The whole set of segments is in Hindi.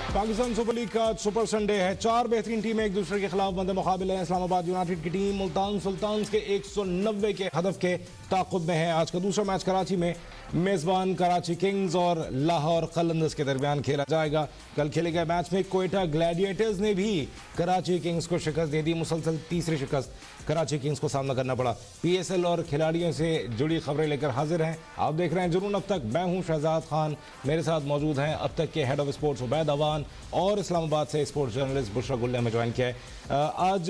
पाकिस्तान सुपर लीग का सुपर संडे है। चार बेहतरीन टीमें एक दूसरे के खिलाफ मद्दे मुकाबले हैं। इस्लामाबाद यूनाइटेड की टीम मुल्तान सुल्तान्स के 190 के हदफ के ताक़ुब में है। आज का दूसरा मैच कराची में मेजबान कराची किंग्स और लाहौर कलंदर्स के दरमियान खेला जाएगा। कल खेले गए मैच में कोयटा ग्लैडिएटर्स ने भी कराची किंग्स को शिकस्त दे दी। मुसलसल तीसरी शिकस्त कराची किंग्स को सामना करना पड़ा। पीएसएल और खिलाड़ियों से जुड़ी खबरें लेकर हाजिर हैं। आप देख रहे हैं जुनून अब तक। मैं हूं शहजाद खान, मेरे साथ मौजूद हैं अब तक के head of sports Ubaid Awan और इस्लामाबाद से स्पोर्ट्स जर्नलिस्ट बुशरा गुल ने हमें ज्वाइन किया है। आज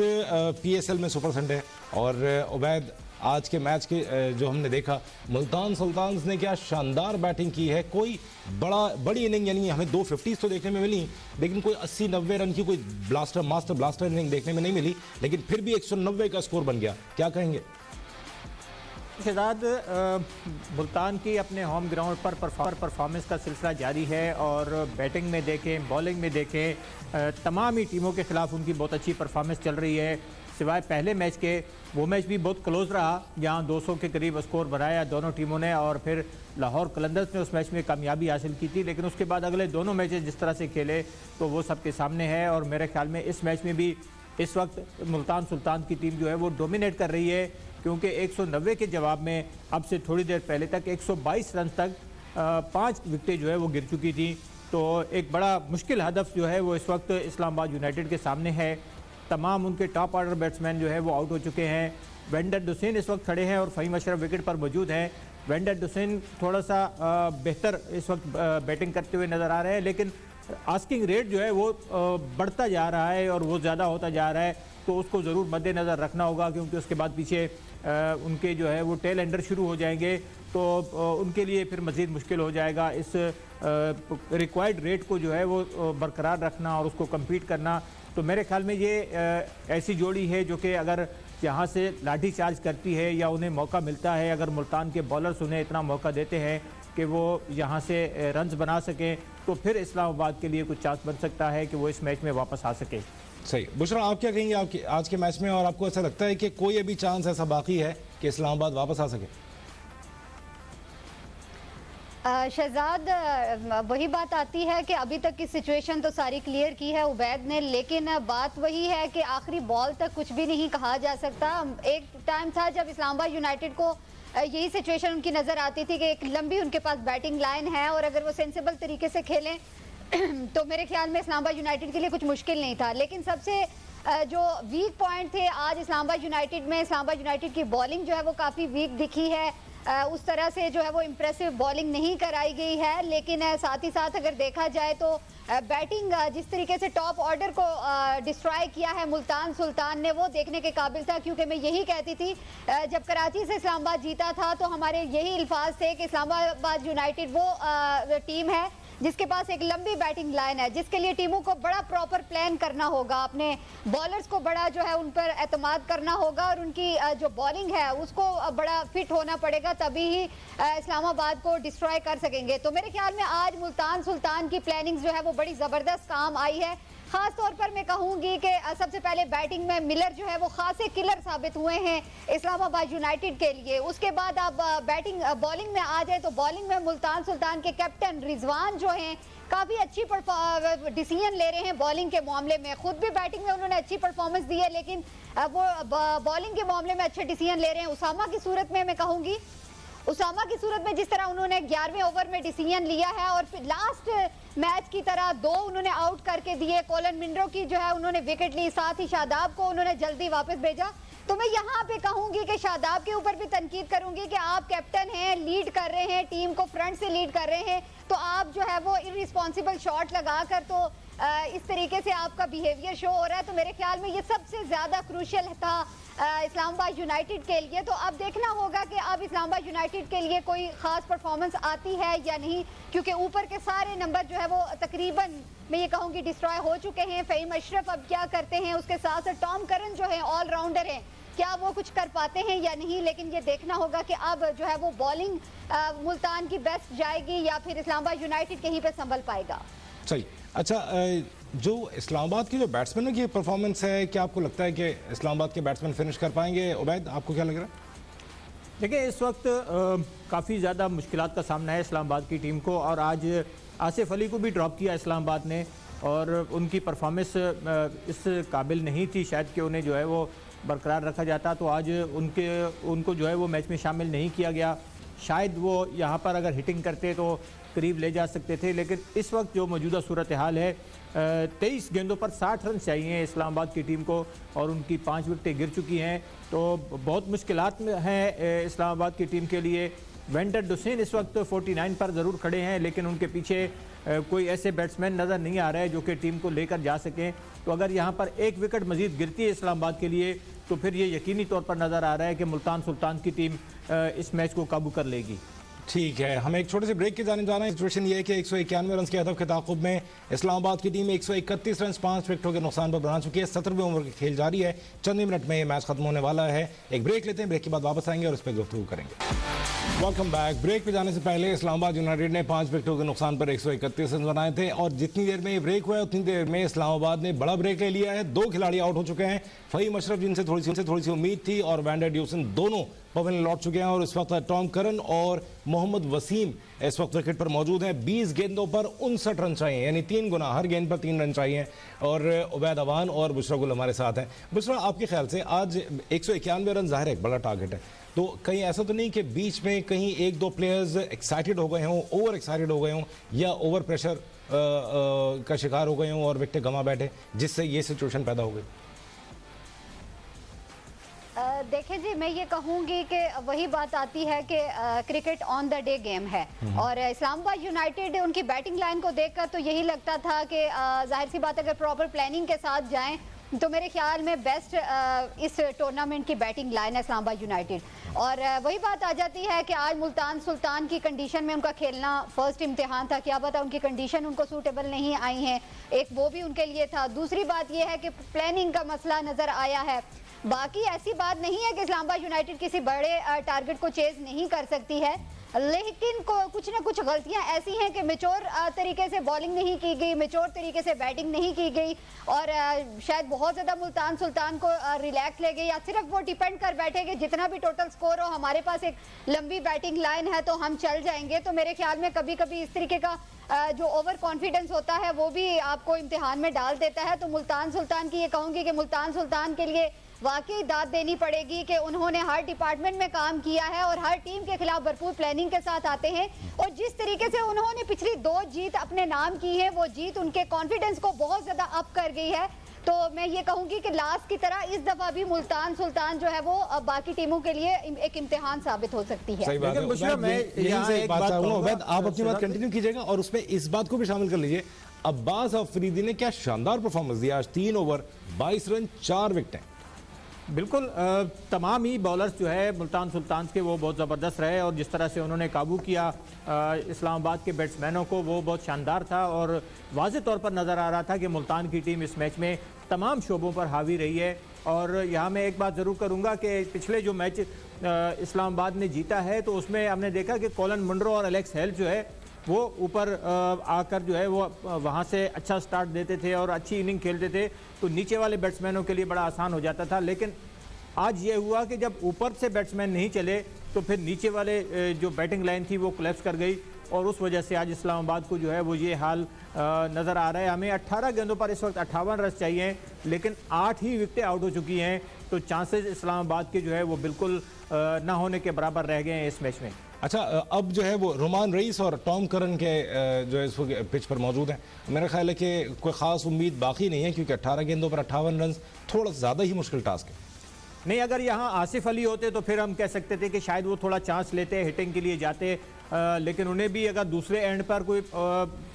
पीएसएल में सुपर संडे और उबैद, आज के मैच के जो हमने देखा, मुल्तान सुल्तान्स ने क्या शानदार बैटिंग की है। कोई बड़ी इनिंग यानी हमें 250 तो देखने में मिली, लेकिन कोई 80-90 रन की कोई मास्टर ब्लास्टर इनिंग देखने में नहीं मिली, लेकिन फिर भी 190 का स्कोर बन गया। क्या कहेंगे शहजाद? मुल्तान की अपने होम ग्राउंड पर परफॉर्मेंस का सिलसिला जारी है और बैटिंग में देखें, बॉलिंग में देखें, तमाम ही टीमों के खिलाफ उनकी बहुत अच्छी परफॉर्मेंस चल रही है। सिवाय पहले मैच के, वो मैच भी बहुत क्लोज रहा जहां 200 के करीब स्कोर बनाया दोनों टीमों ने और फिर लाहौर कलंदर्स ने उस मैच में कामयाबी हासिल की थी। लेकिन उसके बाद अगले दोनों मैचेस जिस तरह से खेले तो वो सबके सामने है और मेरे ख्याल में इस मैच में भी इस वक्त मुल्तान सुल्तान की टीम जो है वो डोमिनेट कर रही है, क्योंकि 190 के जवाब में अब से थोड़ी देर पहले तक 122 रन तक 5 विकेटें जो है वो गिर चुकी थी। तो एक बड़ा मुश्किल हदफ जो है वो इस वक्त इस्लामाबाद यूनाइटेड के सामने है। तमाम उनके टॉप ऑर्डर बैट्समैन जो है वो आउट हो चुके हैं। वेंडर डुसेन इस वक्त खड़े हैं और फ़हीम अशरफ विकेट पर मौजूद हैं। वेंडर डुसेन थोड़ा सा बेहतर इस वक्त बैटिंग करते हुए नज़र आ रहे हैं, लेकिन आस्किंग रेट जो है वो बढ़ता जा रहा है और वो ज़्यादा होता जा रहा है, तो उसको ज़रूर मद्देनज़र रखना होगा, क्योंकि उसके बाद पीछे उनके जो है वो टेल एंडर शुरू हो जाएंगे तो उनके लिए फिर मज़ीद मुश्किल हो जाएगा इस रिक्वायर्ड रेट को जो है वो बरकरार रखना और उसको कम्पीट करना। तो मेरे ख्याल में ये ऐसी जोड़ी है जो कि अगर यहाँ से लाठी चार्ज करती है या उन्हें मौका मिलता है, अगर मुल्तान के बॉलर्स उन्हें इतना मौका देते हैं कि वो यहाँ से रन्स बना सकें, तो फिर इस्लामाबाद के लिए कुछ चांस बन सकता है कि वो इस मैच में वापस आ सके। सही। बुशरा, आप क्या कहेंगे आपके आज के मैच में, और आपको ऐसा लगता है कि कोई अभी चांस ऐसा बाकी है कि इस्लामाबाद वापस आ सके? शहजाद, वही बात आती है कि अभी तक की सिचुएशन तो सारी क्लियर की है उबैद ने, लेकिन बात वही है कि आखिरी बॉल तक कुछ भी नहीं कहा जा सकता। एक टाइम था जब इस्लामाबाद यूनाइटेड को यही सिचुएशन उनकी नज़र आती थी कि एक लंबी उनके पास बैटिंग लाइन है और अगर वो सेंसिबल तरीके से खेलें तो मेरे ख्याल में इस्लामाबाद यूनाइटेड के लिए कुछ मुश्किल नहीं था। लेकिन सबसे जो वीक पॉइंट थे आज इस्लामाबाद यूनाइटेड में, इस्लामाबाद यूनाइटेड की बॉलिंग जो है वो काफ़ी वीक दिखी है। उस तरह से जो है वो इम्प्रेसिव बॉलिंग नहीं कराई गई है। लेकिन साथ ही साथ अगर देखा जाए तो बैटिंग जिस तरीके से टॉप ऑर्डर को डिस्ट्रॉय किया है मुल्तान सुल्तान ने, वो देखने के काबिल था। क्योंकि मैं यही कहती थी जब कराची से इस्लामाबाद जीता था तो हमारे यही अल्फाज थे कि इस्लामाबाद यूनाइटेड वो टीम है जिसके पास एक लंबी बैटिंग लाइन है, जिसके लिए टीमों को बड़ा प्रॉपर प्लान करना होगा, अपने बॉलर्स को बड़ा जो है उन पर एतमाद करना होगा और उनकी जो बॉलिंग है उसको बड़ा फिट होना पड़ेगा, तभी ही इस्लामाबाद को डिस्ट्रॉय कर सकेंगे। तो मेरे ख्याल में आज मुल्तान सुल्तान की प्लानिंग जो है वो बड़ी ज़बरदस्त काम आई है। खास तौर पर मैं कहूंगी कि सबसे पहले बैटिंग में मिलर जो है वो खासे किलर साबित हुए हैं इस्लामाबाद यूनाइटेड के लिए। उसके बाद आप बॉलिंग में आ जाए तो बॉलिंग में मुल्तान सुल्तान के कैप्टन रिजवान जो हैं काफ़ी अच्छी डिसीजन ले रहे हैं बॉलिंग के मामले में। खुद भी बैटिंग में उन्होंने अच्छी परफॉर्मेंस दी है, लेकिन वो बॉलिंग के मामले में अच्छे डिसीजन ले रहे हैं। उसामा की सूरत में मैं कहूँगी, उसामा की सूरत में जिस तरह उन्होंने 11वें ओवर में डिसीजन लिया है और फिर लास्ट मैच की तरह 2 उन्होंने आउट करके दिए। कोलन मिंड्रो की जो है उन्होंने विकेट ली, साथ ही शादाब को उन्होंने जल्दी वापस भेजा। तो मैं यहाँ पे कहूंगी कि शादाब के ऊपर भी तनकीद करूंगी कि आप कैप्टन हैं, लीड कर रहे हैं, टीम को फ्रंट से लीड कर रहे हैं, तो आप जो है वो इररिस्पॉन्सिबल शॉट लगाकर तो इस तरीके से आपका बिहेवियर शो हो रहा है। तो मेरे ख्याल में ये सबसे ज़्यादा क्रूशियल था इस्लामाबाद यूनाइटेड के लिए। तो अब देखना होगा कि अब इस्लामाबाद यूनाइटेड के लिए कोई ख़ास परफॉर्मेंस आती है या नहीं, क्योंकि ऊपर के सारे नंबर जो है वो तकरीबन मैं ये कहूँगी डिस्ट्रॉय हो चुके हैं। फ़हीम अशरफ अब क्या करते हैं, उसके साथ साथ टॉम करन जो है ऑलराउंडर हैं, क्या वो कुछ कर पाते हैं या नहीं। लेकिन ये देखना होगा कि अब जो है वो बॉलिंग मुल्तान की बेस्ट जाएगी या फिर इस्लामाबाद यूनाइटेड कहीं पे संभल पाएगा। सही। अच्छा, जो इस्लामाबाद की जो बैट्समैनों की परफॉर्मेंस है, क्या आपको लगता है कि इस्लामाबाद के बैट्समैन फिनिश कर पाएंगे? उबैद, आपको क्या लग रहा है? देखिए, इस वक्त काफ़ी ज़्यादा मुश्किलात का सामना है इस्लामाबाद की टीम को और आज आसिफ अली को भी ड्रॉप किया इस्लामाबाद ने। और उनकी परफॉर्मेंस इस काबिल नहीं थी शायद कि उन्हें जो है वो बरकरार रखा जाता, तो आज उनको जो है वो मैच में शामिल नहीं किया गया। शायद वो यहाँ पर अगर हिटिंग करते तो करीब ले जा सकते थे, लेकिन इस वक्त जो मौजूदा सूरत हाल है 23 गेंदों पर 60 रन चाहिए इस्लामाबाद की टीम को और उनकी 5 विकेटें गिर चुकी हैं, तो बहुत मुश्किलात में हैं इस्लामाबाद की टीम के लिए। वेंडर डुसेन इस वक्त 49 पर ज़रूर खड़े हैं, लेकिन उनके पीछे कोई ऐसे बैट्समैन नज़र नहीं आ रहे हैं जो कि टीम को लेकर जा सकें। तो अगर यहाँ पर एक विकेट मजीद गिरती है इस्लामाबाद के लिए तो फिर ये यकीनी तौर पर नज़र आ रहा है कि मुल्तान सुल्तान की टीम इस मैच को काबू कर लेगी। ठीक है, हम एक छोटे से ब्रेक के जाने जा रहे हैं। सिचुएशन ये है कि 191 रन के हदफ के ताकुब में इस्लामाबाद की टीम 131 रन 5 विकेटों के नुकसान पर बना चुकी है। 17वें ओवर की खेल जारी है, चंद ही मिनट में ये मैच खत्म होने वाला है। एक ब्रेक लेते हैं, ब्रेक के बाद वापस आएंगे और इस पर गुफ्तगू करेंगे। Welcome back. ब्रेक पे जाने से पहले इस्लामाबाद यूनाइटेड ने 5 विकेटों के नुकसान पर 131 रन बनाए थे और जितनी देर में ये ब्रेक हुआ है उतनी देर में इस्लामाबाद ने बड़ा ब्रेक ले लिया है। 2 खिलाड़ी आउट हो चुके हैं, फहीम अशरफ जिनसे थोड़ी सी उम्मीद थी और वैंडर ड्यूसन दोनों पवन लौट चुके हैं और इस वक्त टॉम करन और मोहम्मद वसीम इस वक्त विकेट पर मौजूद हैं। 20 गेंदों पर 59 रन चाहिए, यानी 3 गुना, हर गेंद पर 3 रन चाहिए। और उबैद अवान और बुशरा गुल हमारे साथ हैं। बुशरा, आपके ख्याल से आज 191 रन जाहिर है एक बड़ा टारगेट है, तो कहीं ऐसा तो नहीं कि बीच में कहीं 1-2 प्लेयर्स एक्साइटेड हो गए हों, ओवर एक्साइटेड हो गए हों या ओवर प्रेशर का शिकार हो गए हों और विकेट गंवा बैठे, जिससे ये सिचुएशन पैदा हो गई? देखें जी, मैं ये कहूँगी कि वही बात आती है कि cricket on the day game है और इस्लामाबाद यूनाइटेड उनकी बैटिंग लाइन को देखकर तो यही लगता था कि जाहिर सी बात अगर प्रॉपर प्लानिंग के साथ जाएं तो मेरे ख्याल में बेस्ट इस टूर्नामेंट की बैटिंग लाइन है इस्लामाबाद यूनाइटेड। और वही बात आ जाती है कि आज मुल्तान सुल्तान की कंडीशन में उनका खेलना फर्स्ट इम्तिहान था, क्या पता उनकी कंडीशन उनको सूटेबल नहीं आई है, एक वो भी उनके लिए था। दूसरी बात यह है कि प्लानिंग का मसला नज़र आया है। बाकी ऐसी बात नहीं है कि इस्लामाबाद यूनाइटेड किसी बड़े टारगेट को चेज नहीं कर सकती है, लेकिन कुछ ना कुछ गलतियां ऐसी हैं कि मैच्योर तरीके से बॉलिंग नहीं की गई, मैच्योर तरीके से बैटिंग नहीं की गई और शायद बहुत ज़्यादा मुल्तान सुल्तान को रिलैक्स ले गई या सिर्फ वो डिपेंड कर बैठे कि जितना भी टोटल स्कोर हो हमारे पास एक लंबी बैटिंग लाइन है तो हम चल जाएंगे। तो मेरे ख्याल में कभी कभी इस तरीके का जो ओवर कॉन्फिडेंस होता है वो भी आपको इम्तिहान में डाल देता है। तो मुल्तान सुल्तान की ये कहूँगी कि मुल्तान सुल्तान के लिए वाकई दाद देनी पड़ेगी कि उन्होंने हर डिपार्टमेंट में काम किया है और हर टीम के खिलाफ भरपूर प्लानिंग के साथ आते हैं और जिस तरीके से उन्होंने पिछली 2 जीत अपने नाम की है वो जीत उनके कॉन्फिडेंस को बहुत ज्यादा अप कर गई है। तो मैं ये कहूंगी कि लास्ट की तरह इस दफा भी मुल्तान सुल्तान जो है वो बाकी टीमों के लिए एक इम्तिहान साबित हो सकती है। सही बात है। उबैद, आप अपनी बात कंटिन्यू कीजिएगा और उसमें इस बात को भी शामिल कर लीजिए, अब्बास अफरीदी ने क्या शानदार परफॉर्मेंस दिया आज, 3 ओवर 22 रन 4 विकेटें। बिल्कुल, तमाम ही बॉलर्स जो है मुल्तान सुल्तान के वो बहुत ज़बरदस्त रहे और जिस तरह से उन्होंने काबू किया इस्लामाबाद के बैट्समैनों को वो बहुत शानदार था और वाज़ेह तौर पर नज़र आ रहा था कि मुल्तान की टीम इस मैच में तमाम शोबों पर हावी रही है। और यहाँ मैं एक बात ज़रूर करूँगा कि पिछले जो मैच इस्लामाबाद ने जीता है तो उसमें हमने देखा कि कॉलन मुंड्रो और एलेक्स हेल जो है वो ऊपर आकर जो है वो वहाँ से अच्छा स्टार्ट देते थे और अच्छी इनिंग खेलते थे, तो नीचे वाले बैट्समैनों के लिए बड़ा आसान हो जाता था। लेकिन आज ये हुआ कि जब ऊपर से बैट्समैन नहीं चले तो फिर नीचे वाले जो बैटिंग लाइन थी वो कोलैप्स कर गई और उस वजह से आज इस्लामाबाद को जो है वो ये हाल नज़र आ रहा है। हमें 18 गेंदों पर इस वक्त 58 रन चाहिए, लेकिन 8 ही विकेटें आउट हो चुकी हैं, तो चांसेस इस्लामाबाद के जो है वो बिल्कुल ना होने के बराबर रह गए हैं इस मैच में। अच्छा, अब जो है वो रोमान रईस और टॉम करन के जो है इस पिच पर मौजूद हैं। मेरा ख्याल है कि कोई ख़ास उम्मीद बाकी नहीं है क्योंकि 18 गेंदों पर 58 रन थोड़ा ज़्यादा ही मुश्किल टास्क है। नहीं, अगर यहाँ आसिफ अली होते तो फिर हम कह सकते थे कि शायद वो थोड़ा चांस लेते, हिटिंग के लिए जाते, लेकिन उन्हें भी अगर दूसरे एंड पर कोई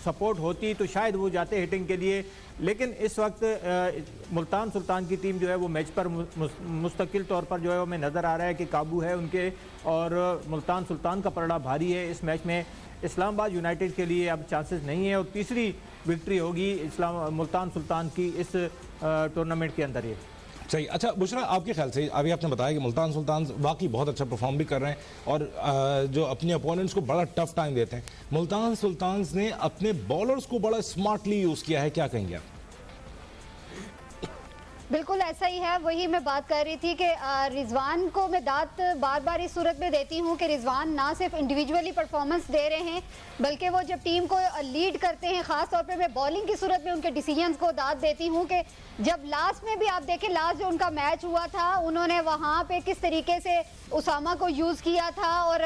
सपोर्ट होती तो शायद वो जाते हिटिंग के लिए। लेकिन इस वक्त मुल्तान सुल्तान की टीम जो है वो मैच पर मुस्तकिल तौर पर जो है हमें नज़र आ रहा है कि काबू है उनके और मुल्तान सुल्तान का पलड़ा भारी है इस मैच में। इस्लामाबाद यूनाइटेड के लिए अब चांसेस नहीं है और तीसरी विक्ट्री होगी मुल्तान सुल्तान की इस टूर्नामेंट के अंदर ये। सही। अच्छा बुशरा, आपके ख्याल से अभी आपने बताया कि मुल्तान सुल्तान वाकई बहुत अच्छा परफॉर्म भी कर रहे हैं और जो अपने अपोनेंट्स को बड़ा टफ टाइम देते हैं, मुल्तान सुल्तान ने अपने बॉलर्स को बड़ा स्मार्टली यूज़ किया है, क्या कहेंगे आप? बिल्कुल ऐसा ही है। वही मैं बात कर रही थी कि रिजवान को मैं दाद बार बार इस सूरत में देती हूँ कि रिजवान ना सिर्फ इंडिविजुअली परफॉर्मेंस दे रहे हैं, बल्कि वो जब टीम को लीड करते हैं, खास तौर पे मैं बॉलिंग की सूरत में उनके डिसीजंस को दाद देती हूँ कि जब लास्ट में भी आप देखें, लास्ट जो उनका मैच हुआ था, उन्होंने वहाँ पे किस तरीके से उसामा को यूज़ किया था और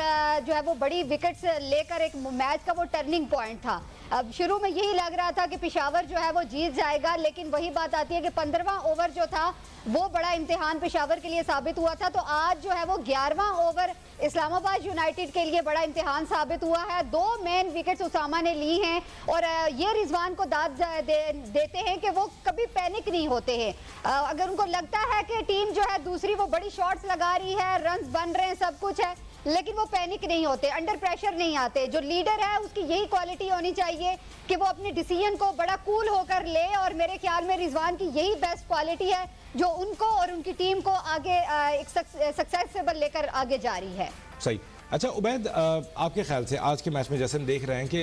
जो है वो बड़ी विकेट्स लेकर एक मैच का वो टर्निंग पॉइंट था। अब शुरू में यही लग रहा था कि पेशावर जो है वो जीत जाएगा, लेकिन वही बात आती है कि 15वां ओवर जो था वो बड़ा इम्तिहान पेशावर के लिए साबित हुआ था। तो आज जो है वो 11वां ओवर इस्लामाबाद यूनाइटेड के लिए बड़ा इम्तिहान साबित हुआ है। 2 मेन विकेट्स उसामा ने ली हैं और ये रिजवान को दाद देते हैं कि वो कभी पैनिक नहीं होते हैं। अगर उनको लगता है कि टीम जो है दूसरी वो बड़ी शॉट्स लगा रही है, रन्स बन रहे हैं, सब कुछ है, लेकिन वो पैनिक नहीं होते, अंडर प्रेशर नहीं आते। जो लीडर है उसकी यही क्वालिटी होनी चाहिए कि वो अपने डिसीजन को बड़ा कूल होकर ले, और मेरे ख्याल में रिजवान की यही बेस्ट क्वालिटी है जो उनको और उनकी टीम को आगे एक सक्सेसफुल लेकर आगे जा रही है। सही। अच्छा उबैद, आपके ख्याल से आज के मैच में जैसे हम देख रहे हैं कि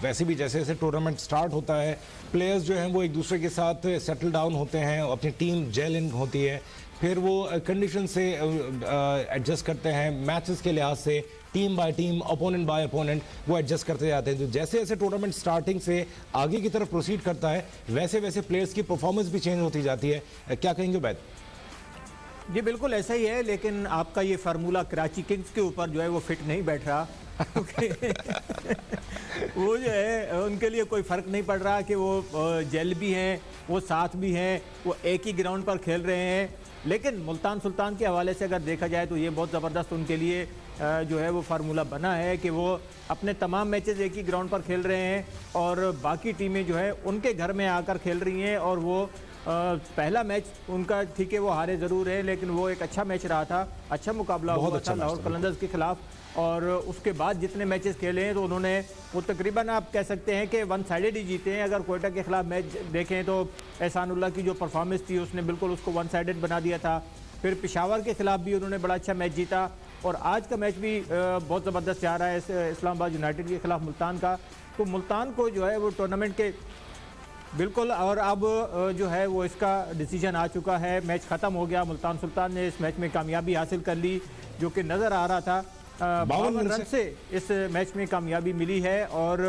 वैसे भी जैसे जैसे टूर्नामेंट स्टार्ट होता है, प्लेयर्स जो हैं वो एक दूसरे के साथ सेटल डाउन होते हैं, अपनी टीम जेलिंग होती है, फिर वो कंडीशन से एडजस्ट करते हैं, मैचेस के लिहाज से team by team, opponent by opponent वो एडजस्ट करते जाते हैं। जो जैसे जैसे टूर्नामेंट स्टार्टिंग से आगे की तरफ प्रोसीड करता है, वैसे वैसे प्लेयर्स की परफॉर्मेंस भी चेंज होती जाती है। क्या कहेंगे उबैद? जी बिल्कुल ऐसा ही है, लेकिन आपका ये फार्मूला कराची किंग्स के ऊपर जो है वो फिट नहीं बैठ रहा क्योंकि वो जो है उनके लिए कोई फ़र्क नहीं पड़ रहा कि वो जेल भी हैं, वो साथ भी हैं, वो एक ही ग्राउंड पर खेल रहे हैं। लेकिन मुल्तान सुल्तान के हवाले से अगर देखा जाए तो ये बहुत ज़बरदस्त उनके लिए जो है वो फार्मूला बना है कि वो अपने तमाम मैचेस एक ही ग्राउंड पर खेल रहे हैं और बाकी टीमें जो है उनके घर में आकर खेल रही हैं। और वो पहला मैच उनका ठीक है वो हारे ज़रूर है, लेकिन वो एक अच्छा मैच रहा था, अच्छा मुकाबला हुआ था लाहौर कलंदर्स के खिलाफ। और उसके बाद जितने मैचेस खेले हैं तो उन्होंने वो तकरीबन आप कह सकते हैं कि वन साइडेड ही जीते हैं। अगर कोयटा के खिलाफ मैच देखें तो एहसानुल्लाह की जो परफॉर्मेंस थी उसने बिल्कुल उसको वन साइडेड बना दिया था। फिर पेशावर के खिलाफ भी उन्होंने बड़ा अच्छा मैच जीता और आज का मैच भी बहुत ज़बरदस्त जा रहा है इस्लामाबाद यूनाइटेड के खिलाफ मुल्तान का। तो मुल्तान को जो है वो टूर्नामेंट के बिल्कुल, और अब जो है वो इसका डिसीजन आ चुका है, मैच ख़त्म हो गया। मुल्तान सुल्तान ने इस मैच में कामयाबी हासिल कर ली, जो कि नज़र आ रहा था 52 रन से इस मैच में कामयाबी मिली है और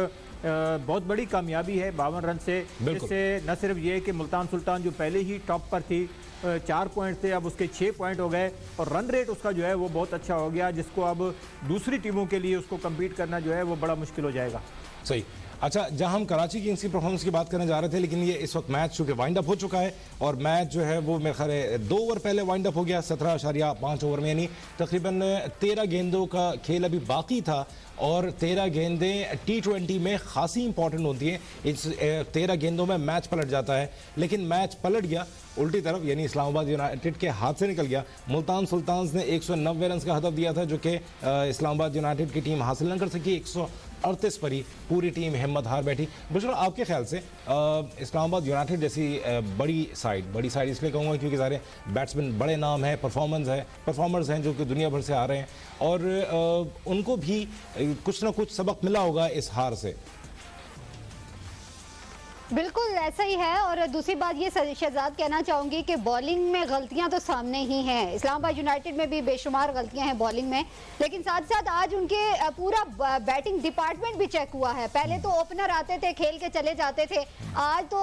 बहुत बड़ी कामयाबी है 52 रन से। इससे न सिर्फ ये कि मुल्तान सुल्तान जो पहले ही टॉप पर थी 4 पॉइंट थे, अब उसके 6 पॉइंट हो गए और रन रेट उसका जो है वो बहुत अच्छा हो गया, जिसको अब दूसरी टीमों के लिए उसको कम्पीट करना जो है वो बड़ा मुश्किल हो जाएगा। सही। अच्छा, जहां हम कराची किंग्स की परफॉर्मेंस की बात करने जा रहे थे, लेकिन ये इस वक्त मैच चूंकि वाइंड अप हो चुका है और मैच जो है वो मेरे ख्याल है 2 ओवर पहले वाइंड अप हो गया 17.5 ओवर में, यानी तकरीबन 13 गेंदों का खेल अभी बाकी था और 13 गेंदें T20 में खासी इंपॉर्टेंट होती हैं। इस 13 गेंदों में मैच पलट जाता है, लेकिन मैच पलट गया उल्टी तरफ, यानी इस्लामाबाद यूनाइटेड के हाथ से निकल गया। मुल्तान सुल्तान ने 190 रन का हदफ दिया था, जो कि इस्लामाबाद यूनाइटेड की टीम हासिल न कर सकी। 138 पर ही पूरी टीम हिम्मत हार बैठी। बुशरा, आपके ख्याल से इस्लामाबाद यूनाइटेड जैसी बड़ी साइड इसलिए कहूँगा क्योंकि सारे बैट्समैन बड़े नाम है, परफॉर्मर्स हैं जो कि दुनिया भर से आ रहे हैं और उनको भी कुछ ना कुछ सबक मिला होगा इस हार से। बिल्कुल ऐसा ही है। और दूसरी बात ये शहजाद कहना चाहूंगी कि बॉलिंग में गलतियां तो सामने ही हैं, इस्लामाबाद यूनाइटेड में भी बेशुमार गलतियां हैं बॉलिंग में, लेकिन साथ साथ आज उनके पूरा बैटिंग डिपार्टमेंट भी चेक हुआ है। पहले तो ओपनर आते थे, खेल के चले जाते थे, आज तो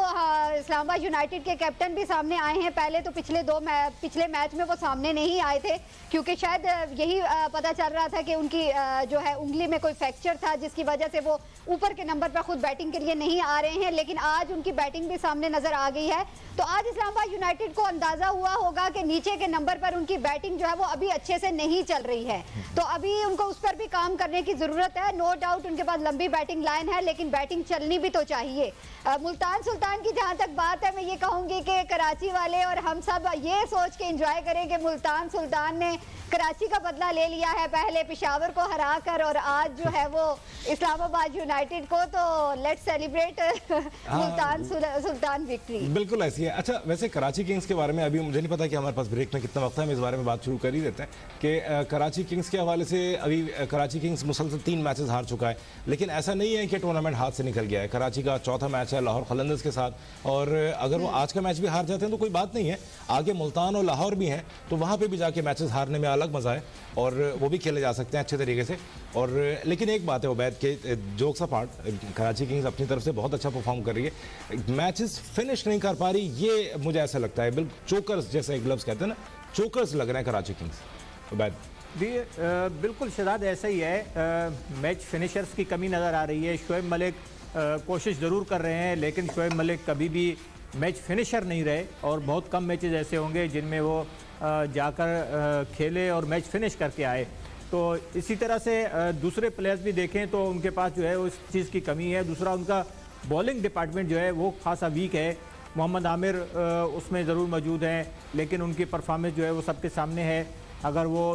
इस्लामाबाद यूनाइटेड के कैप्टन भी सामने आए हैं। पहले तो पिछले मैच में वो सामने नहीं आए थे क्योंकि शायद यही पता चल रहा था कि उनकी जो है उंगली में कोई फ्रैक्चर था, जिसकी वजह से वो ऊपर के नंबर पर खुद बैटिंग के लिए नहीं आ रहे हैं, लेकिन आज उनकी बैटिंग भी सामने नजर आ गई है। तो आज इस्लामाबाद यूनाइटेड को अंदाजा हुआ होगा कि नीचे के नंबर पर उनकी बैटिंग जो है वो अभी अच्छे से नहीं चल रही है, तो अभी उनको उस पर भी काम करने की जरूरत है। नो डाउट उनके पास लंबी बैटिंग लाइन है, लेकिन बैटिंग चलनी भी तो चाहिए। मुल्तान सुल्तान की जहां तक बात है, मैं ये कहूंगी कि कराची वाले और हम सब ये सोच के एंजॉय करें कि मुल्तान सुल्तान ने कराची का बदला ले लिया है, पहले पेशावर को हरा कर और आज जो है वो इस्लामाबाद यूनाइटेड को, तो लेट्स सेलिब्रेट सुल्तान विक्ट्री। बिल्कुल ऐसी है। अच्छा, वैसे कराची किंग्स के बारे में अभी मुझे नहीं पता कि हमारे पास ब्रेक में कितना वक्त है, हम इस बारे में बात शुरू कर ही देते हैं कि कराची किंग्स के हवाले से अभी कराची किंग्स मुसलसल 3 मैचेस हार चुका है, लेकिन ऐसा नहीं है कि टूर्नामेंट हाथ से निकल गया है। कराची का चौथा मैच है लाहौर कलंदर्स के साथ, और अगर वो आज का मैच भी हार जाते हैं तो कोई बात नहीं है, आगे मुल्तान और लाहौर भी हैं, तो वहाँ पर भी जाके मैचेस हारने में अलग मज़ा है और वो भी खेले जा सकते हैं अच्छे तरीके से। और लेकिन एक बात है उबैद के, जोक्स अपार्ट, कराची किंग्स अपनी तरफ से बहुत अच्छा परफॉर्म कर रही है, मैचेस फिनिश नहीं कर पा रही, ये मुझे ऐसा लगता है बिल्कुल चोकर्स जैसे ग्लव्स कहते हैं ना, चोकर्स लग रहे हैं कराची किंग्स। उबैद भी बिल्कुल शहजाद ऐसा ही है, मैच फिनिशर्स की कमी नज़र आ रही है। शोएब मलिक कोशिश ज़रूर कर रहे हैं, लेकिन शोएब मलिक कभी भी मैच फिनिशर नहीं रहे, और बहुत कम मैचेस ऐसे होंगे जिनमें वो जाकर खेले और मैच फिनिश करके आए। तो इसी तरह से दूसरे प्लेयर्स भी देखें तो उनके पास जो है उस चीज़ की कमी है। दूसरा, उनका बॉलिंग डिपार्टमेंट जो है वो खासा वीक है। मोहम्मद आमिर उसमें ज़रूर मौजूद हैं, लेकिन उनकी परफॉर्मेंस जो है वो सबके सामने है। अगर वो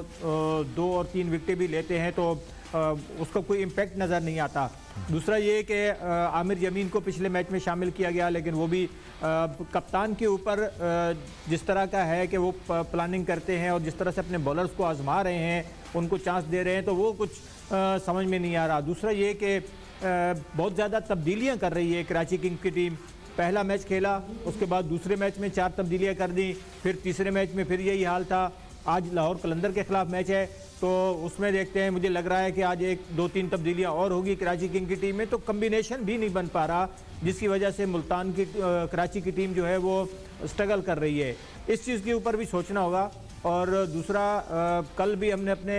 2 और 3 विकेटें भी लेते हैं तो उसका कोई इम्पैक्ट नज़र नहीं आता। दूसरा ये कि आमिर जमीन को पिछले मैच में शामिल किया गया, लेकिन वो भी कप्तान के ऊपर जिस तरह का है कि वो प्लानिंग करते हैं और जिस तरह से अपने बॉलर्स को आजमा रहे हैं, उनको चांस दे रहे हैं, तो वो कुछ समझ में नहीं आ रहा। दूसरा ये कि बहुत ज़्यादा तब्दीलियाँ कर रही है कराची किंग्स की टीम। पहला मैच खेला, उसके बाद दूसरे मैच में 4 तब्दीलियाँ कर दी, फिर तीसरे मैच में फिर यही हाल था। आज लाहौर कलंदर के खिलाफ मैच है, तो उसमें देखते हैं, मुझे लग रहा है कि आज 1-2-3 तब्दीलियां और होगी कराची किंग की टीम में, तो कम्बिनेशन भी नहीं बन पा रहा, जिसकी वजह से मुल्तान की कराची की टीम जो है वो स्ट्रगल कर रही है। इस चीज़ के ऊपर भी सोचना होगा। और दूसरा, कल भी हमने अपने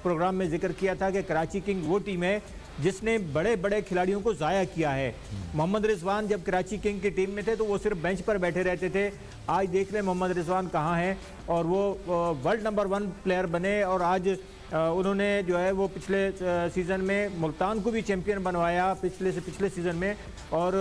प्रोग्राम में जिक्र किया था कि कराची किंग वो टीम है जिसने बड़े बड़े खिलाड़ियों को ज़ाया किया है। मोहम्मद रिजवान जब कराची किंग की टीम में थे तो वो सिर्फ बेंच पर बैठे रहते थे। आज देख लें मोहम्मद रिजवान कहाँ हैं, और वो वर्ल्ड नंबर 1 प्लेयर बने, और आज उन्होंने जो है वो पिछले सीज़न में मुल्तान को भी चैंपियन बनवाया पिछले सीज़न में, और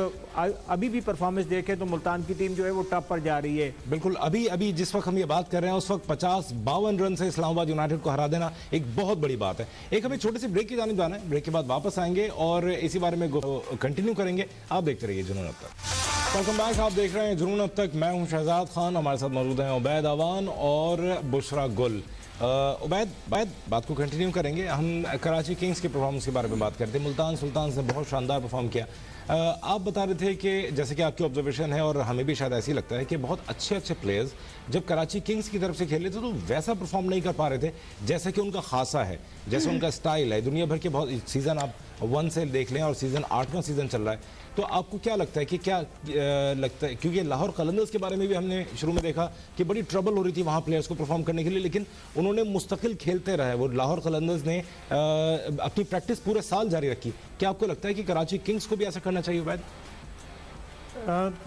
अभी भी परफॉर्मेंस देखें तो मुल्तान की टीम जो है वो टॉप पर जा रही है। बिल्कुल, अभी जिस वक्त हम ये बात कर रहे हैं उस वक्त 50-52 रन से इस्लामाबाद यूनाइटेड को हरा देना एक बहुत बड़ी बात है। एक हमें छोटे से ब्रेक की जानिब जाना है, ब्रेक के बाद वापस आएंगे और इसी बारे में कंटिन्यू करेंगे। आप देखते रहिए जुनून अब तक। वेलकम बैक, आप देख रहे हैं जुनून अब तक। मैं हूं शहजाद खान, हमारे साथ मौजूद हैं उबैद अवान और बुशरा गुल। उबैद, बात को कंटिन्यू करेंगे। हम कराची किंग्स के परफॉर्मेंस के बारे में बात करते हैं। मुल्तान सुल्तान ने बहुत शानदार परफॉर्म किया। आप बता रहे थे कि जैसे कि आपकी ऑब्जर्वेशन है और हमें भी शायद ऐसे ही लगता है कि बहुत अच्छे प्लेयर्स जब कराची किंग्स की तरफ से खेले थे तो वैसा परफॉर्म नहीं कर पा रहे थे जैसा कि उनका खासा है, जैसे उनका स्टाइल है। दुनिया भर के बहुत सीज़न आप 1 से देख लें और सीज़न 8वां सीज़न चल रहा है, तो आपको क्या लगता है कि क्या लगता है, क्योंकि लाहौर कलंदर्स के बारे में भी हमने शुरू में देखा कि बड़ी ट्रबल हो रही थी वहाँ प्लेयर्स को परफॉर्म करने के लिए, लेकिन उन्होंने मुस्तकिल खेलते रहे। वो लाहौर कलंदर्स ने अपनी प्रैक्टिस पूरे साल जारी रखी। क्या आपको लगता है कि कराची किंग्स को भी ऐसा करना चाहिए उबैद?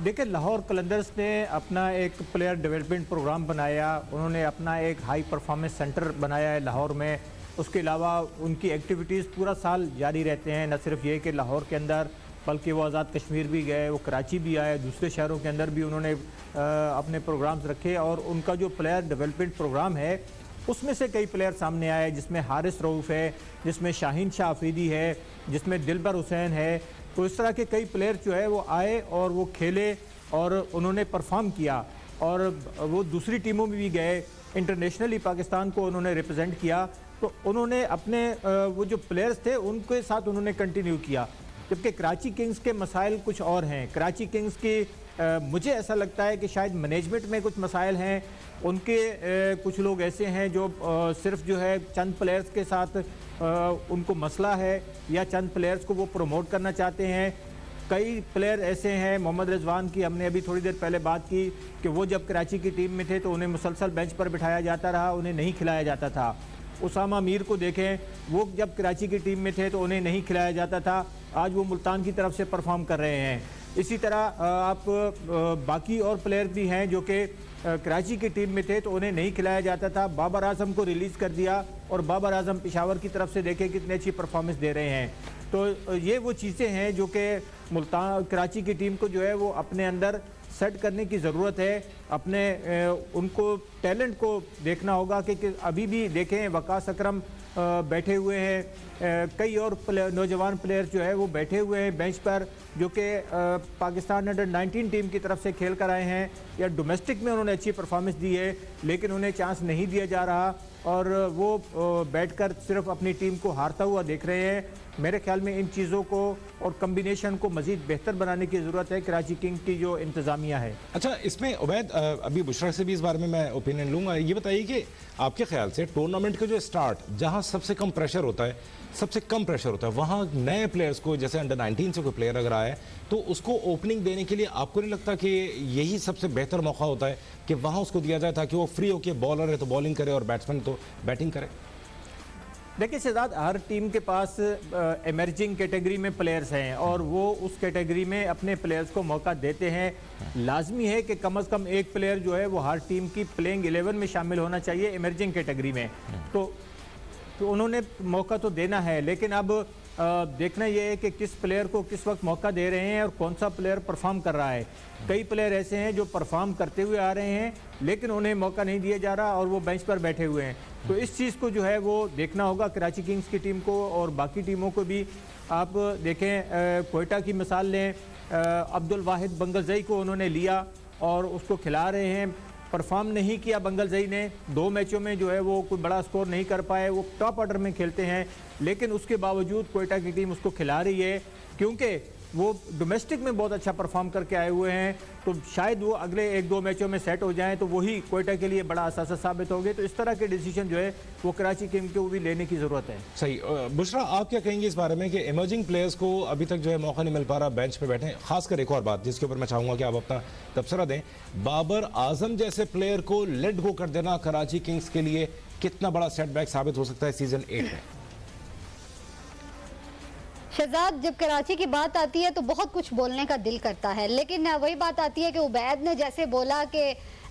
देखिए, लाहौर कलंदर्स ने अपना एक प्लेयर डेवलपमेंट प्रोग्राम बनाया, उन्होंने अपना एक हाई परफॉर्मेंस सेंटर बनाया है लाहौर में। उसके अलावा उनकी एक्टिविटीज़ पूरा साल जारी रहते हैं। न सिर्फ ये कि लाहौर के अंदर, बल्कि वो आज़ाद कश्मीर भी गए, वो कराची भी आए, दूसरे शहरों के अंदर भी उन्होंने अपने प्रोग्राम्स रखे। और उनका जो प्लेयर डेवलपमेंट प्रोग्राम है उसमें से कई प्लेयर सामने आए, जिसमें हारिस रऊफ़ है, जिसमें शाहीन शाह अफरीदी है, जिसमें दिलबर हुसैन है। तो इस तरह के कई प्लेयर जो है वो आए और वो खेले और उन्होंने परफॉर्म किया, और वो दूसरी टीमों में भी गए, इंटरनेशनली पाकिस्तान को उन्होंने रिप्रेजेंट किया। तो उन्होंने अपने वो जो प्लेयर्स थे उनके साथ उन्होंने कंटिन्यू किया। जबकि कराची किंग्स के मसाइल कुछ और हैं। कराची किंग्स की मुझे ऐसा लगता है कि शायद मैनेजमेंट में कुछ मसाइल हैं। उनके कुछ लोग ऐसे हैं जो सिर्फ जो है चंद प्लेयर्स के साथ उनको मसला है, या चंद प्लेयर्स को वो प्रमोट करना चाहते हैं। कई प्लेयर ऐसे हैं, मोहम्मद रिजवान की हमने अभी थोड़ी देर पहले बात की कि वो जब कराची की टीम में थे तो उन्हें मुसलसल बेंच पर बिठाया जाता रहा, उन्हें नहीं खिलाया जाता था। उसामा मीर को देखें, वो जब कराची की टीम में थे तो उन्हें नहीं खिलाया जाता था, आज वो मुल्तान की तरफ से परफॉर्म कर रहे हैं। इसी तरह आप बाकी और प्लेयर भी हैं जो कि कराची की टीम में थे तो उन्हें नहीं खिलाया जाता था। बाबर आजम को रिलीज़ कर दिया, और बाबर आजम पेशावर की तरफ से देखें कितनी अच्छी परफॉर्मेंस दे रहे हैं। तो ये वो चीज़ें हैं जो कि मुल्तान कराची की टीम को जो है वो अपने अंदर सेट करने की ज़रूरत है। अपने उनको टैलेंट को देखना होगा कि अभी भी देखें वकास अकरम बैठे हुए हैं, कई और नौजवान प्लेयर्स जो है वो बैठे हुए हैं बेंच पर, जो कि पाकिस्तान अंडर 19 टीम की तरफ से खेल कर आए हैं या डोमेस्टिक में उन्होंने अच्छी परफॉर्मेंस दी है, लेकिन उन्हें चांस नहीं दिया जा रहा और वो बैठकर सिर्फ अपनी टीम को हारता हुआ देख रहे हैं। मेरे ख्याल में इन चीज़ों को और कम्बिनेशन को मज़ीद बेहतर बनाने की ज़रूरत है कराची किंग्स की जो इंतज़ामिया है। अच्छा, इसमें उबैद अभी बुशरा से भी इस बारे में मैं ओपिनियन लूँगा। ये बताइए कि आपके ख्याल से टूर्नामेंट का जो स्टार्ट, जहाँ सबसे कम प्रेशर होता है, वहाँ नए प्लेयर्स को, जैसे अंडर 19 से कोई प्लेयर अगर आए तो उसको ओपनिंग देने के लिए आपको नहीं लगता कि यही सबसे बेहतर मौका होता है कि वहाँ उसको दिया जाए ताकि वो फ्री होकर, बॉलर है तो बॉलिंग करे और बैट्समैन तो बैटिंग करे? देखिए शहजाद, हर टीम के पास एमर्जिंग कैटेगरी में प्लेयर्स हैं और वो उस कैटेगरी में अपने प्लेयर्स को मौका देते हैं। लाजमी है कि कम से कम एक प्लेयर जो है वो हर टीम की प्लेइंग 11 में शामिल होना चाहिए एमर्जिंग कैटेगरी में। तो उन्होंने मौका तो देना है, लेकिन अब देखना यह है कि किस प्लेयर को किस वक्त मौका दे रहे हैं और कौन सा प्लेयर परफॉर्म कर रहा है। कई प्लेयर ऐसे हैं जो परफॉर्म करते हुए आ रहे हैं लेकिन उन्हें मौका नहीं दिया जा रहा और वो बेंच पर बैठे हुए हैं। तो इस चीज़ को जो है वो देखना होगा कराची किंग्स की टीम को और बाकी टीमों को भी। आप देखें, कोयटा की मिसाल लें, अब्दुल वाहिद बंगलजई को उन्होंने लिया और उसको खिला रहे हैं। परफॉर्म नहीं किया बंगलजई ने, 2 मैचों में जो है वो कोई बड़ा स्कोर नहीं कर पाए, वो टॉप ऑर्डर में खेलते हैं, लेकिन उसके बावजूद कोयटा की टीम उसको खिला रही है क्योंकि वो डोमेस्टिक में बहुत अच्छा परफॉर्म करके आए हुए हैं। तो शायद वो अगले 1-2 मैचों में सेट हो जाएं तो वही कोयटा के लिए बड़ा असासा साबित होंगे। तो इस तरह के डिसीजन जो है वो कराची किंग्स को भी लेने की ज़रूरत है। सही। बुशरा, आप क्या कहेंगे इस बारे में कि इमर्जिंग प्लेयर्स को अभी तक जो है मौका नहीं मिल पा रहा बेंच पे बैठे? खासकर एक और बात जिसके ऊपर मैं चाहूँगा कि आप अपना तबसरा दें, बाबर आजम जैसे प्लेयर को लेट गो कर देना कराची किंग्स के लिए कितना बड़ा सेटबैक साबित हो सकता है सीजन 8 में? शहजाद, जब कराची की बात आती है तो बहुत कुछ बोलने का दिल करता है, लेकिन वही बात आती है कि उबैद ने जैसे बोला कि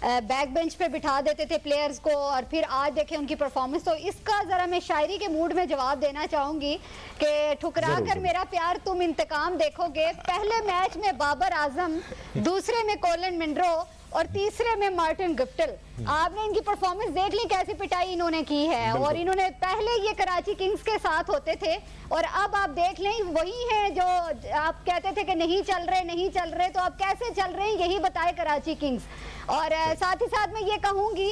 बैक बेंच पे बिठा देते थे प्लेयर्स को और फिर आज देखें उनकी परफॉर्मेंस। तो इसका ज़रा मैं शायरी के मूड में जवाब देना चाहूँगी कि ठुकरा कर मेरा प्यार तुम इंतकाम देखोगे। पहले मैच में बाबर आजम, दूसरे में कोलिन मिनरो और तीसरे में मार्टिन गिप्टिल। आपने इनकी परफॉर्मेंस देख ली, कैसी पिटाई इन्होंने की है। और इन्होंने पहले ये कराची किंग्स के साथ होते थे और अब आप देख लें वही हैं जो आप कहते थे कि नहीं चल रहे, तो अब कैसे चल रहे हैं यही बताए कराची किंग्स। और साथ ही साथ मैं ये कहूंगी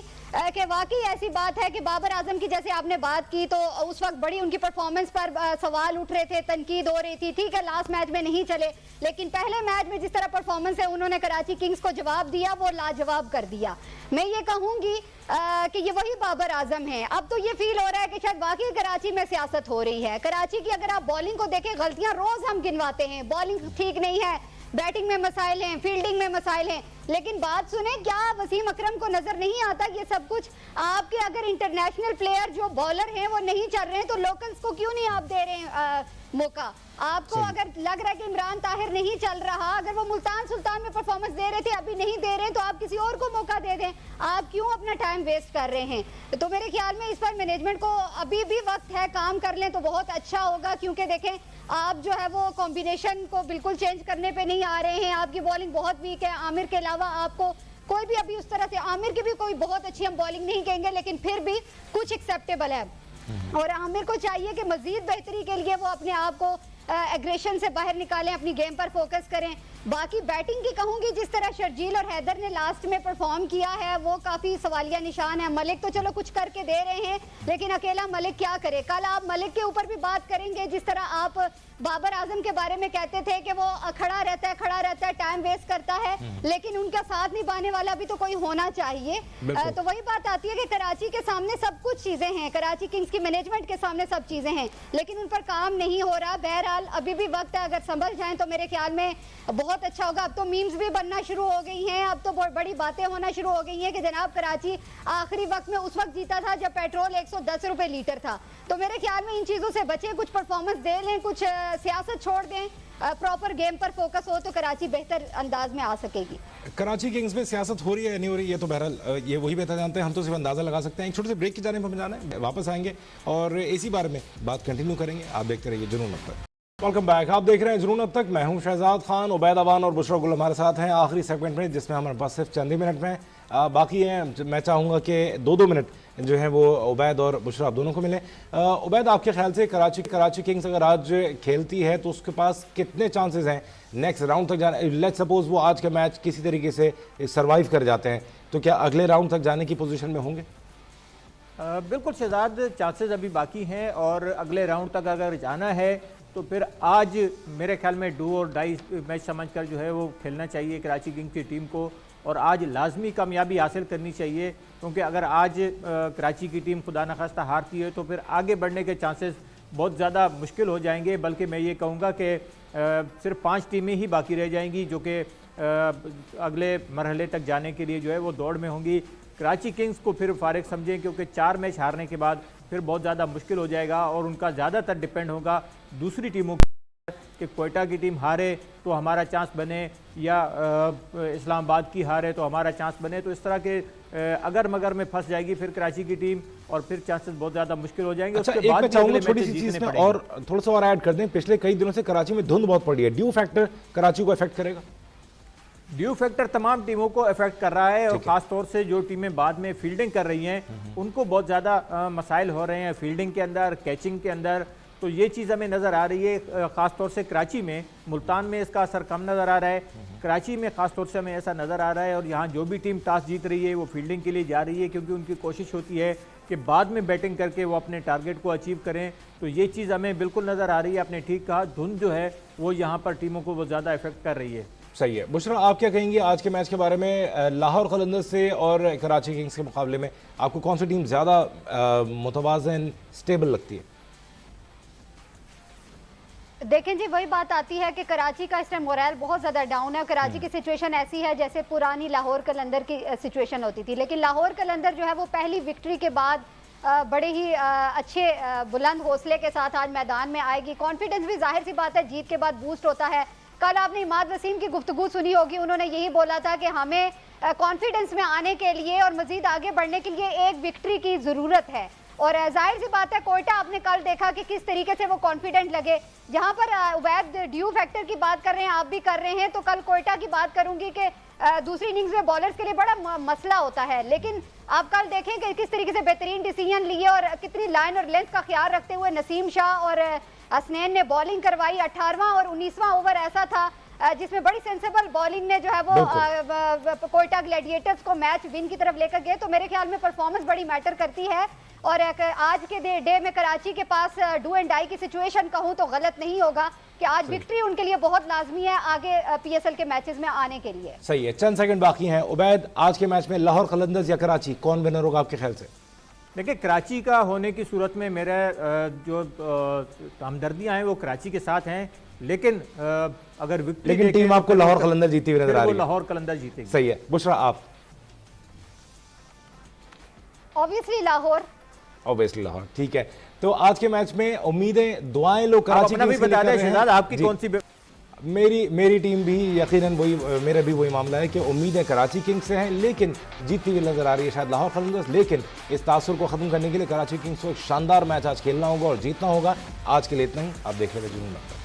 कि वाकई ऐसी बात है कि बाबर आजम की जैसे आपने बात की तो उस वक्त बड़ी उनकी परफॉर्मेंस पर सवाल उठ रहे थे, तनकीद हो रही थी। ठीक है, लास्ट मैच में नहीं चले, लेकिन पहले मैच में जिस तरह परफॉर्मेंस है उन्होंने कराची किंग्स को जवाब दिया, वो लाजवाब कर दिया। मैं ये कहूंगी कि ये वही बाबर आजम है। अब तो ये फील हो रहा है कि शायद वाकई कराची में सियासत हो रही है। कराची की अगर आप बॉलिंग को देखें, गलतियां रोज हम गिनवाते हैं, बॉलिंग ठीक नहीं है, बैटिंग में मसाइल हैं, फील्डिंग में मसाइल हैं, लेकिन बात सुने, क्या वसीम अकरम को नजर नहीं आता ये सब कुछ? आपके अगर इंटरनेशनल प्लेयर जो बॉलर हैं वो नहीं चल रहे हैं तो लोकल्स को क्यों नहीं आप दे रहे हैं मौका? आपको अगर लग रहा है कि इमरान ताहिर नहीं चल रहा, अगर वो मुल्तान सुल्तान में परफॉर्मेंस दे रहे थे अभी नहीं दे रहे, तो आप किसी और को मौका दे दें। आप क्यों अपना टाइम वेस्ट कर रहे हैं? तो मेरे ख्याल में इस पर मैनेजमेंट को अभी भी वक्त है, काम कर लें तो बहुत अच्छा होगा। क्योंकि देखें, आप जो है वो कॉम्बिनेशन को बिल्कुल चेंज करने पे नहीं आ रहे हैं। आपकी बॉलिंग बहुत वीक है, आमिर के अलावा आपको कोई भी अभी उस तरह से, आमिर की भी कोई बहुत अच्छी हम बॉलिंग नहीं कहेंगे लेकिन फिर भी कुछ एक्सेप्टेबल है। और आमिर को चाहिए कि मजीद बेहतरी के लिए वो अपने आप को एग्रेशन से बाहर निकालें, अपनी गेम पर फोकस करें। बाकी बैटिंग की कहूंगी, जिस तरह शर्जील और हैदर ने लास्ट में परफॉर्म किया है वो काफी सवालिया निशान है। मलिक तो चलो कुछ करके दे रहे हैं लेकिन अकेला मलिक क्या करे? कल आप मलिक के ऊपर भी बात करेंगे, जिस तरह आप बाबर आजम के बारे में कहते थे कि वो खड़ा रहता है, टाइम वेस्ट करता है, लेकिन उनका साथ निभाने वाला भी तो कोई होना चाहिए। तो वही बात आती है कि कराची के सामने सब कुछ चीजें हैं, कराची किंग्स की मैनेजमेंट के सामने सब चीजें हैं, लेकिन उन पर काम नहीं हो रहा। बहरहाल अभी भी वक्त है, अगर संभल जाएं तो मेरे ख्याल में बहुत अच्छा होगा। अब तो मीम्स भी बनना शुरू हो गई हैं, अब तो बहुत बड़ी बातें होना शुरू हो गई हैं कि जनाब कराची आखिरी वक्त में उस वक्त जीता था जब पेट्रोल 110 रुपए लीटर था। तो मेरे ख्याल में इन चीजों से बचें, कुछ परफॉर्मेंस दे लें, कुछ सियासत छोड़ दें, प्रॉपर गेम पर फोकस हो तो कराची बेहतर अंदाज में आ सकेगी। कराची किंग्स में सियासत हो रही है या नहीं हो रही, ये तो बहरहाल ये वही बेहतर जानते हैं, हम तो सिर्फ अंदाजा लगा सकते हैं। एक छोटे से ब्रेक की जाने पर जाना है, वापस आएंगे और इसी बारे में बात कंटिन्यू करेंगे। आप देखते रहिए जुनून अब तक। वेलकम बैक, आप देख रहे हैं जुनून अब तक। मैं हूं शहजाद खान, उबैद अवान और बुशरा गुल हमारे साथ हैं आखिरी सेगमेंट में, जिसमें हमारे पास सिर्फ चंद ही मिनट में बाकी हैं। मैं चाहूँगा कि 2-2 मिनट जो है वो उबैद और बुशरा आप दोनों को मिले। उबैद, आपके ख्याल से कराची किंग्स अगर आज खेलती है तो उसके पास कितने चांसेस हैं नेक्स्ट राउंड तक जाने? लेट्स सपोज वो आज का मैच किसी तरीके से सर्वाइव कर जाते हैं तो क्या अगले राउंड तक जाने की पोजीशन में होंगे? बिल्कुल शहजाद, चांसेस अभी बाकी हैं और अगले राउंड तक अगर जाना है तो फिर आज मेरे ख्याल में डू और डाई मैच समझकर जो है वो खेलना चाहिए कराची किंग्स की टीम को, और आज लाजमी कामयाबी हासिल करनी चाहिए, क्योंकि अगर आज कराची की टीम खुदा न खास्ता हारती है तो फिर आगे बढ़ने के चांसेस बहुत ज़्यादा मुश्किल हो जाएंगे। बल्कि मैं ये कहूँगा कि सिर्फ 5 टीमें ही बाकी रह जाएंगी जो कि अगले मरहले तक जाने के लिए जो है वो दौड़ में होंगी। कराची किंग्स को फिर फारिग समझें, क्योंकि 4 मैच हारने के बाद फिर बहुत ज़्यादा मुश्किल हो जाएगा और उनका ज़्यादातर डिपेंड होगा दूसरी टीमों कि कोयटा की टीम हारे तो हमारा चांस बने या इस्लामाबाद की हारे तो हमारा चांस बने। तो इस तरह के अगर मगर में फंस जाएगी फिर कराची की टीम और फिर चांसेस बहुत ज़्यादा मुश्किल हो जाएंगे। अच्छा, एक मैं चाहूंगा छोटी सी चीज़ में और थोड़ा सा और ऐड कर दें। पिछले कई दिनों से कराची में धुंध बहुत पड़ी है, ड्यू फैक्टर कराची को अफेक्ट करेगा? ड्यू फैक्टर तमाम टीमों को अफेक्ट कर रहा है और ख़ास तौर से जो टीमें बाद में फील्डिंग कर रही हैं उनको बहुत ज़्यादा मसाइल हो रहे हैं फील्डिंग के अंदर, कैचिंग के अंदर। तो ये चीज़ हमें नज़र आ रही है ख़ास तौर से कराची में। मुल्तान में इसका असर कम नज़र आ रहा है, कराची में ख़ास तौर से हमें ऐसा नज़र आ रहा है। और यहाँ जो भी टीम टॉस जीत रही है वो फील्डिंग के लिए जा रही है, क्योंकि उनकी कोशिश होती है कि बाद में बैटिंग करके वो अपने टारगेट को अचीव करें। तो ये चीज़ हमें बिल्कुल नज़र आ रही है। आपने ठीक कहा, धुंध जो है वो यहाँ पर टीमों को वो ज़्यादा इफेक्ट कर रही है। सही है। बुशरा, आप क्या कहेंगी आज के मैच के बारे में? लाहौर कलंदर्स से और कराची किंग्स के मुकाबले में आपको कौन सी टीम ज़्यादा मुतवाज़न स्टेबल लगती है? देखें जी, वही बात आती है कि कराची का इस टाइम मोरल बहुत ज़्यादा डाउन है। कराची की सिचुएशन ऐसी है जैसे पुरानी लाहौर कलंदर की सिचुएशन होती थी, लेकिन लाहौर कलंदर जो है वो पहली विक्ट्री के बाद बड़े ही अच्छे बुलंद हौसले के साथ आज मैदान में आएगी। कॉन्फिडेंस भी जाहिर सी बात है जीत के बाद बूस्ट होता है। कल आपने इमाद वसीम की गुफ्तगू सुनी होगी, उन्होंने यही बोला था कि हमें कॉन्फिडेंस में आने के लिए और मजीद आगे बढ़ने के लिए एक विक्ट्री की ज़रूरत है। और जाहिर सी बात है कोयटा आपने कल देखा कि किस तरीके से वो कॉन्फिडेंट लगे। जहां पर उबैद ड्यू फैक्टर की बात कर रहे हैं, आप भी कर रहे हैं, तो कल कोयटा की बात करूंगी कि दूसरी इनिंग्स में बॉलर्स के लिए बड़ा मसला होता है। लेकिन आप कल देखें कि किस तरीके से बेहतरीन डिसीजन लिए और कितनी लाइन और लेंथ का ख्याल रखते हुए नसीम शाह और हसनैन ने बॉलिंग करवाई। 18वां और 19वां ओवर ऐसा था जिसमें बड़ी सेंसेबल बॉलिंग ने जो है वो कोयटा ग्लैडिएटर्स को मैच विन की तरफ लेकर गए। तो मेरे ख्याल में परफॉर्मेंस बड़ी मैटर करती है। और आज के डे में कराची के पास डू एंड डाई की सिचुएशन कहूं तो गलत नहीं होगा कि आज विक्ट्री उनके लिए बहुत लाजमी है आगे पीएसएल के मैचेस में आने के लिए। सही है, चंद सेकंड बाकी हैं। उबैद, आज के मैच में लाहौर कलंदर्स या कराची कौन विनर होगा आपके ख्याल से? देखिए, कराची का होने की सूरत में मेरा जो हमदर्दियां हैं वो कराची के साथ हैं, लेकिन अगर विक्ट्री लेकिन टीम आपको लाहौर कलंदर जीती हुई नजर आ रही है? लाहौर कलंदर जीतेगी। सही है। बुशरा, आप? ऑब्वियसली लाहौर। ऑब्वियसली लाहौर, ठीक है। तो आज के मैच में उम्मीदें, दुआएं लोग कराची की बता दें शहजाद, आपकी कौन सी? मेरी टीम भी यकीनन वही, मेरा भी वही मामला है कि उम्मीदें कराची किंग्स से हैं, लेकिन जीतती हुई नजर आ रही है शायद लाहौर कलंदर्स। लेकिन इस तासुर को खत्म करने के लिए कराची किंग्स को एक शानदार मैच आज खेलना होगा और जीतना होगा। आज के लिए इतना ही। आप देखने में जुनून लगता है।